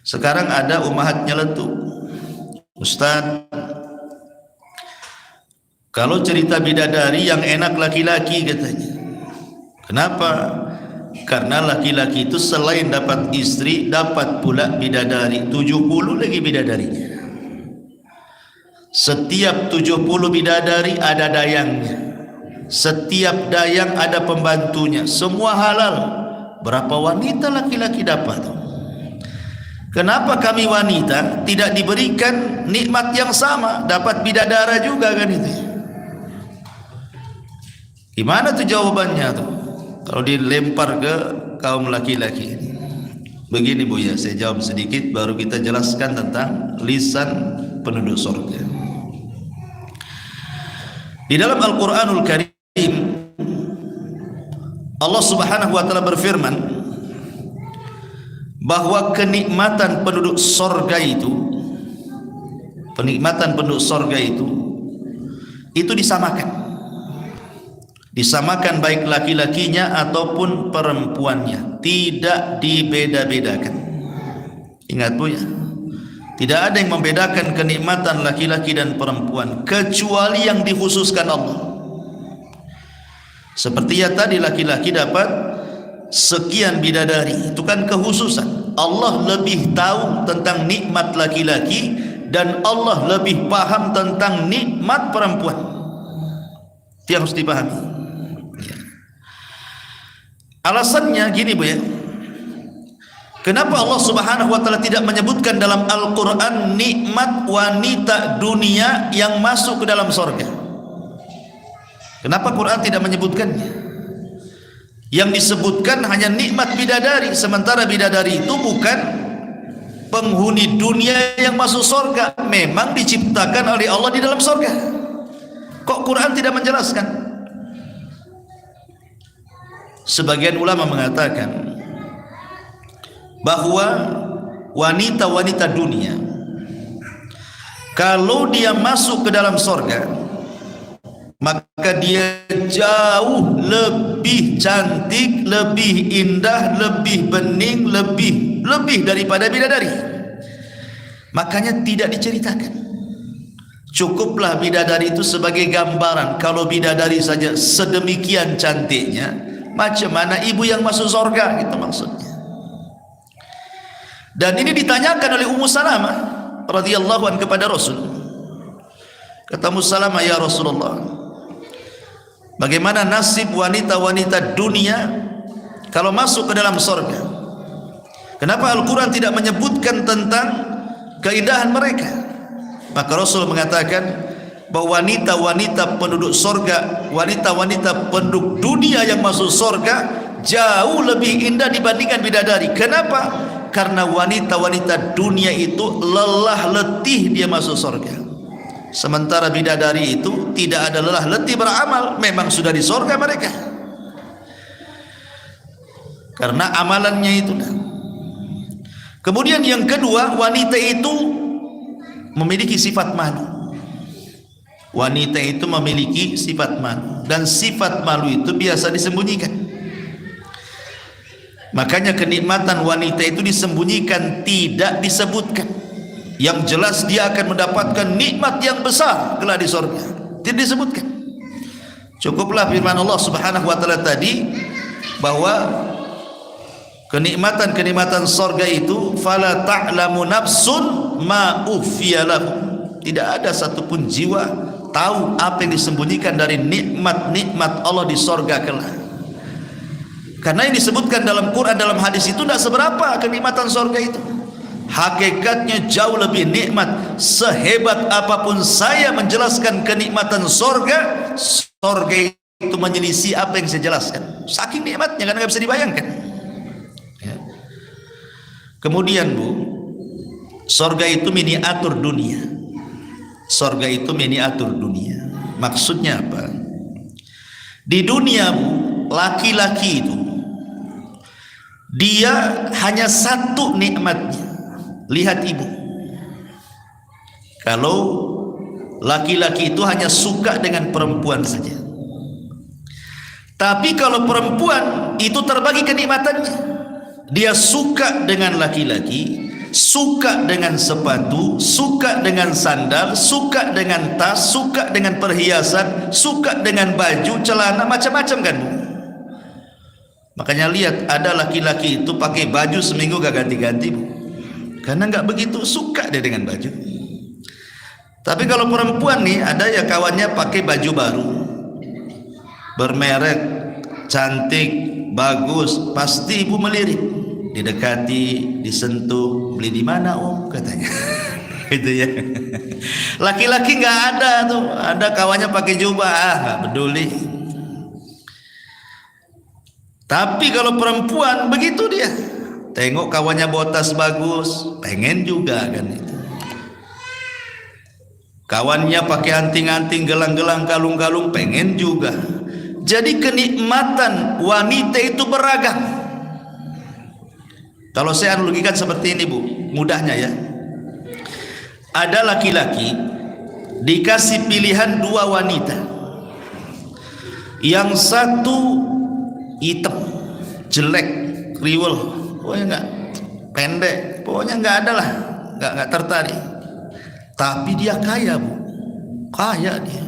Sekarang ada ummahat nyeletuk, Ustaz, kalau cerita bidadari yang enak laki-laki katanya. Kenapa? Karena laki-laki itu selain dapat istri, dapat pula bidadari. 70 lagi bidadarinya. Setiap 70 bidadari ada dayangnya. Setiap dayang ada pembantunya. Semua halal. Berapa wanita laki-laki dapat? Kenapa kami wanita tidak diberikan nikmat yang sama? Dapat bidadara juga kan itu? Gimana tuh jawabannya tuh? Kalau dilempar ke kaum laki-laki. Begini Bu ya, saya jawab sedikit baru kita jelaskan tentang lisan penduduk surga. Di dalam Al-Qur'anul Karim Allah Subhanahu wa taala berfirman bahwa kenikmatan penduduk surga itu, penikmatan penduduk surga itu disamakan baik laki-lakinya ataupun perempuannya, tidak dibeda-bedakan. Ingat Bu ya, tidak ada yang membedakan kenikmatan laki-laki dan perempuan kecuali yang dikhususkan Allah. Seperti ya tadi, laki-laki dapat sekian bidadari, itu kan kekhususan. Allah lebih tahu tentang nikmat laki-laki dan Allah lebih paham tentang nikmat perempuan. Itu yang harus dipahami. Alasannya gini Bu ya, kenapa Allah Subhanahu wa taala tidak menyebutkan dalam Al-Quran nikmat wanita dunia yang masuk ke dalam surga? Kenapa Quran tidak menyebutkannya? Yang disebutkan hanya nikmat bidadari, sementara bidadari itu bukan penghuni dunia yang masuk surga, memang diciptakan oleh Allah di dalam surga. Kok Quran tidak menjelaskan? Sebagian ulama mengatakan bahwa wanita-wanita dunia kalau dia masuk ke dalam surga, maka dia jauh lebih cantik, lebih indah, lebih bening, lebih daripada bidadari. Makanya tidak diceritakan. Cukuplah bidadari itu sebagai gambaran. Kalau bidadari saja sedemikian cantiknya, macam mana ibu yang masuk surga, itu maksudnya. Dan ini ditanyakan oleh Ummu Salamah radhiyallahu anha kepada Rasul. Kata Ummu Salamah, ya Rasulullah, bagaimana nasib wanita-wanita dunia kalau masuk ke dalam surga? Kenapa Al-Quran tidak menyebutkan tentang keindahan mereka? Maka Rasul mengatakan bahwa wanita-wanita penduduk surga, wanita-wanita penduduk dunia yang masuk surga jauh lebih indah dibandingkan bidadari. Kenapa? Karena wanita-wanita dunia itu lelah letih dia masuk surga, sementara bidadari itu tidak ada lelah letih beramal, memang sudah di surga mereka karena amalannya itu. Kemudian yang kedua, wanita itu memiliki sifat malu. Wanita itu memiliki sifat malu, dan sifat malu itu biasa disembunyikan. Makanya kenikmatan wanita itu disembunyikan, tidak disebutkan. Yang jelas dia akan mendapatkan nikmat yang besar kelak di surga, tidak disebutkan. Cukuplah firman Allah Subhanahu wa taala tadi bahwa kenikmatan-kenikmatan surga itu fala ta'lamu nafsun ma ukhfiya lahum. Tidak ada satupun jiwa tahu apa yang disembunyikan dari nikmat-nikmat Allah di surga kelak. Karena yang disebutkan dalam Quran, dalam hadis itu tidak seberapa kenikmatan surga itu. Hakikatnya jauh lebih nikmat. Sehebat apapun saya menjelaskan kenikmatan surga, surga itu menyelisih apa yang saya jelaskan. Saking nikmatnya karena nggak bisa dibayangkan. Ya. Kemudian Bu, surga itu miniatur dunia. Surga itu miniatur dunia. Maksudnya apa? Di dunia Bu, laki-laki itu dia hanya satu nikmatnya. Lihat ibu, kalau laki-laki itu hanya suka dengan perempuan saja, tapi kalau perempuan itu terbagi kenikmatannya. Dia suka dengan laki-laki suka dengan sepatu, suka dengan sandal, suka dengan tas, suka dengan perhiasan, suka dengan baju, celana, macam-macam kan Bu. Makanya lihat, ada laki-laki itu pakai baju seminggu gak ganti-ganti Bu, karena gak begitu suka dia dengan baju. Tapi kalau perempuan nih, ada ya kawannya pakai baju baru, bermerek, cantik, bagus, pasti ibu melirik, didekati, disentuh, beli di mana Om katanya. Gitu ya. Laki-laki nggak ada tuh, ada kawannya pakai jubah, nggak peduli. Tapi kalau perempuan begitu dia, tengok kawannya bawa tas bagus, pengen juga kan itu. Kawannya pakai anting-anting, gelang-gelang, kalung-kalung, pengen juga. Jadi kenikmatan wanita itu beragam. Kalau saya analogikan seperti ini Bu, mudahnya ya. Ada laki-laki dikasih pilihan dua wanita. Yang satu hitam, jelek, kriwel, pokoknya enggak, pendek, pokoknya enggak ada lah, enggak tertarik. Tapi dia kaya Bu, kaya dia.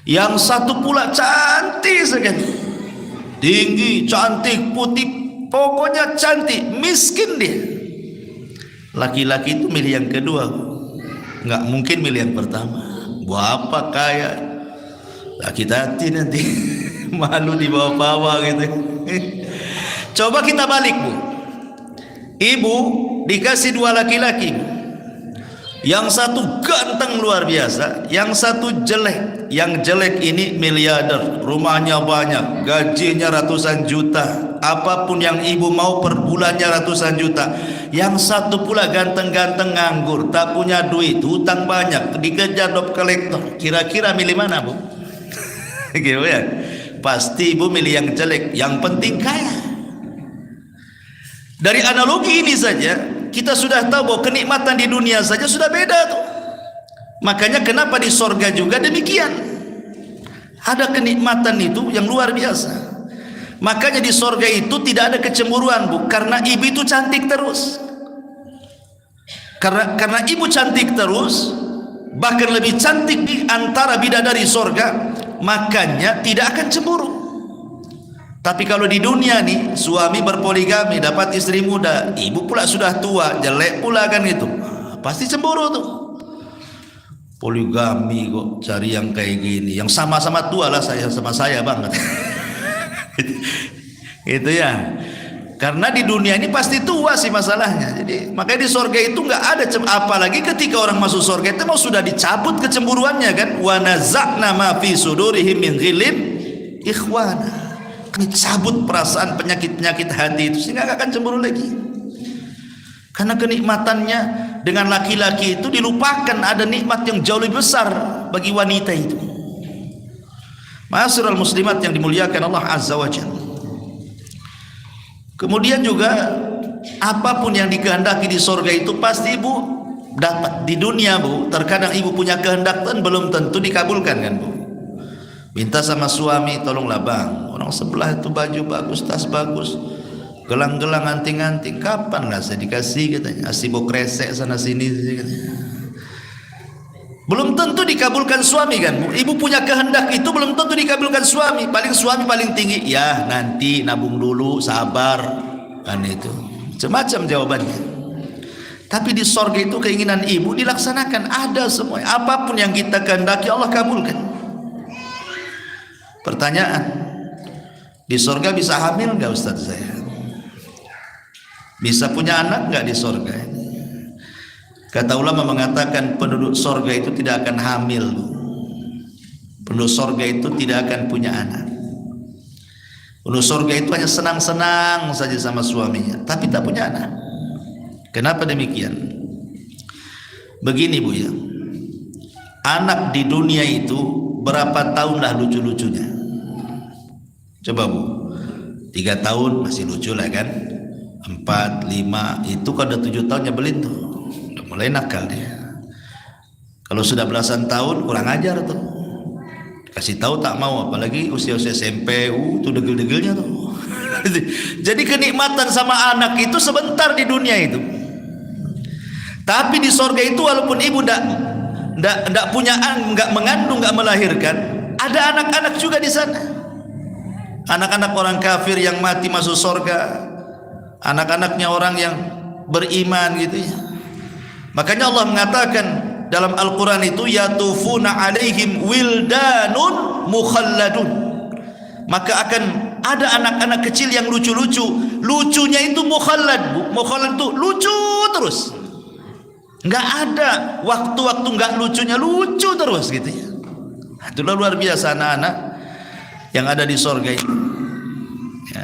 Yang satu pula cantik sekali, tinggi, cantik, putih, pokoknya cantik, miskin dia. Laki-laki itu milih yang kedua, nggak mungkin milih yang pertama. Bapak kaya, sakit hati nanti, malu dibawa-bawa gitu. Coba kita balik Bu, ibu dikasih dua laki-laki, yang satu ganteng luar biasa, yang satu jelek. Yang jelek ini miliarder, rumahnya banyak, gajinya ratusan juta, apapun yang ibu mau per bulannya ratusan juta. Yang satu pula ganteng-ganteng nganggur, tak punya duit, hutang banyak, dikejar debt collector. Kira-kira milih mana Bu? Gitu ya. Pasti ibu milih yang jelek, yang penting kaya. Dari analogi ini saja kita sudah tahu bahwa kenikmatan di dunia saja sudah beda tuh. Makanya kenapa di sorga juga demikian, ada kenikmatan itu yang luar biasa. Makanya di sorga itu tidak ada kecemburuan Bu, karena ibu itu cantik terus. Karena ibu cantik terus, bahkan lebih cantik di antara bidadari sorga, makanya tidak akan cemburu. Tapi kalau di dunia nih, suami berpoligami, dapat istri muda, ibu pula sudah tua, jelek pula kan itu, pasti cemburu tuh. Poligami kok cari yang kayak gini, yang sama-sama tua lah sama saya banget. Itu ya. Karena di dunia ini pasti tua sih masalahnya. Jadi makanya di sorga itu nggak ada apalagi ketika orang masuk sorga itu mau sudah dicabut kecemburuannya kan. Wa naza'na ma fi sudurihim min ghillin ikhwana. Kami cabut perasaan penyakit-penyakit hati itu sehingga nggak akan cemburu lagi. Karena kenikmatannya dengan laki-laki itu dilupakan, ada nikmat yang jauh lebih besar bagi wanita itu. Ma'asyiral muslimat yang dimuliakan Allah Azza wa Jalla. Kemudian juga apapun yang dikehendaki di sorga itu pasti ibu dapat. Di dunia Bu, terkadang ibu punya kehendak dan belum tentu dikabulkan kan Bu. Minta sama suami, tolonglah Bang, orang sebelah itu baju bagus, tas bagus, gelang-gelang, anting-anting, kapan lah saya dikasih katanya, asibok kresek sana sini katanya. Belum tentu dikabulkan suami kan Bu. Ibu punya kehendak itu belum tentu dikabulkan suami. Paling suami paling tinggi, ya nanti nabung dulu, sabar kan itu. Macam-macam jawabannya. Tapi di sorga itu keinginan ibu dilaksanakan, ada semua. Apapun yang kita kehendaki Allah kabulkan. Pertanyaan, di sorga bisa hamil nggak Ustaz saya? Bisa punya anak nggak di sorga? Kata ulama mengatakan penduduk sorga itu tidak akan hamil. Penduduk sorga itu tidak akan punya anak. Penduduk sorga itu hanya senang-senang saja sama suaminya, tapi tak punya anak. Kenapa demikian? Begini Bu ya, anak di dunia itu berapa tahun lah lucu-lucunya? Coba Bu, 3 tahun masih lucu lah kan, 4, 5, itu kalau udah 7 tahun nyebelin tuh, udah mulai nakal dia. Kalau sudah belasan tahun kurang ajar tuh, kasih tahu tak mau, apalagi usia-usia SMP, tuh degil-degilnya tuh. Jadi kenikmatan sama anak itu sebentar di dunia itu. Tapi di sorga itu walaupun ibu ndak punya, nggak mengandung, nggak melahirkan, ada anak-anak juga di sana. Anak-anak orang kafir yang mati masuk sorga, anak-anaknya orang yang beriman gitu ya. Makanya Allah mengatakan dalam Al-Quran itu, yatufuna alaihim wildanun mukhalladun. Maka akan ada anak-anak kecil yang lucu-lucu. Lucunya itu mukhallad. Mukhallad itu lucu terus. Nggak ada waktu-waktu nggak lucunya, lucu terus gitu ya. Itulah luar biasa anak-anak yang ada di sorga itu ya.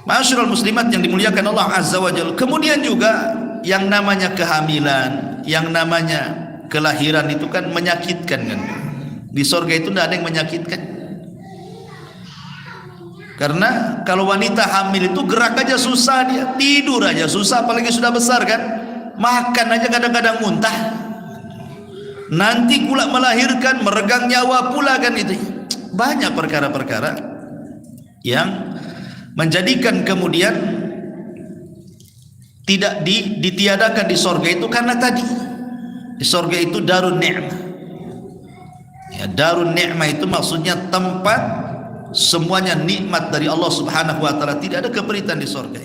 Ma'asyiral muslimat yang dimuliakan Allah Azza wa Jalla. Kemudian juga yang namanya kehamilan, yang namanya kelahiran itu kan menyakitkan kan. Di sorga itu tidak ada yang menyakitkan. Karena kalau wanita hamil itu gerak aja susah, dia tidur aja susah, apalagi sudah besar kan. Makan aja kadang-kadang muntah. Nanti pula melahirkan, meregang nyawa pula kan itu. Banyak perkara-perkara yang menjadikan kemudian tidak ditiadakan di sorga itu karena tadi di sorga itu darun ni'mah ya. Darun ni'mah itu maksudnya tempat semuanya nikmat dari Allah Subhanahu wa ta'ala, tidak ada keperitan di sorga.